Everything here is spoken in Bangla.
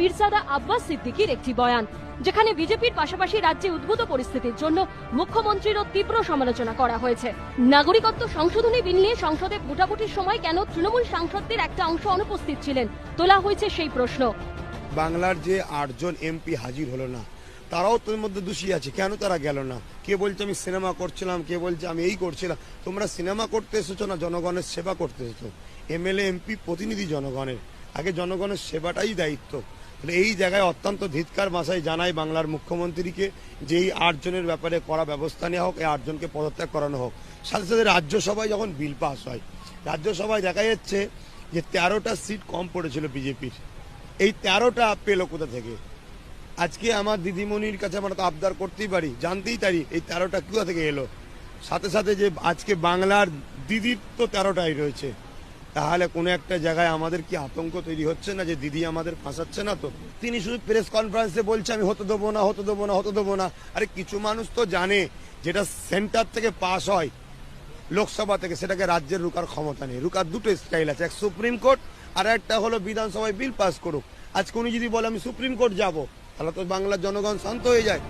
পীরজাদা আব্বাস সিদ্দিকীর একটি বয়ান, যেখানে বিজেপির পাশাপাশি রাজ্যে উদ্ভূত পরিস্থিতির জন্য মুখ্যমন্ত্রীরও তীব্র সমালোচনা করা হয়েছে। নাগরিকত্ব সংশোধনী বিল নিয়ে সংসদে ভোটাভুটির সময় কেন তৃণমূল সাংসদদের একটা অংশ অনুপস্থিত ছিলেন, তোলা হয়েছে সেই প্রশ্ন। বাংলার যে 8 জন এমপি হাজির হলো না, তারাও তোর মধ্যে দোষী আছে। কেন তারা গেল না? কে বলছে আমি সিনেমা করছিলাম, কে বলছে আমি এই করছিলাম। তোমরা সিনেমা করতে এসেছো না জনগণের সেবা করতে এসেছো? এমএলএ এমপি প্রতিনিধি জনগণের, আগে জনগণের সেবাটাই দায়িত্ব। তাহলে এই জায়গায় অত্যন্ত ধিক্কার ভাষায় জানাই বাংলার মুখ্যমন্ত্রীকে যে এই 8 জনের ব্যাপারে কড়া ব্যবস্থা নেওয়া হোক, এই 8 জনকে পদত্যাগ করানো হোক। সাথে সাথে রাজ্যসভায় যখন বিল পাস হয়, রাজ্যসভায় দেখা যাচ্ছে যে 13টা সিট কম পড়েছিল বিজেপির, এই 13টা পেলো কোথা থেকে? আজকে আমার দিদিমণির কাছে আমরা তো আবদার করতেই পারি, জানতেই পারি এই 13টা কোথা থেকে এলো। সাথে সাথে যে আজকে বাংলার দিদির তো 13টাই রয়েছে, তাহলে কোনো একটা জায়গায় আমাদের কি আতঙ্ক তৈরি হচ্ছে না যে দিদি আমাদের ফাঁসাচ্ছে না? তো তিনি শুধু প্রেস কনফারেন্সে বলছে আমি হতে দেবো না, হতে দেবো না, হতে দেবো না। আরে কিছু মানুষ তো জানে যেটা সেন্টার থেকে পাস হয় লোকসভা থেকে, সেটাকে রাজ্যের রুকার ক্ষমতা নেই। রুকার দুটো স্টাইল আছে, এক সুপ্রিম কোর্ট আর একটা হলো বিধানসভায় বিল পাস করুক। আজকে উনি যদি বলে আমি সুপ্রিম কোর্ট যাব, তাহলে তো বাংলার জনগণ শান্ত হয়ে যায়।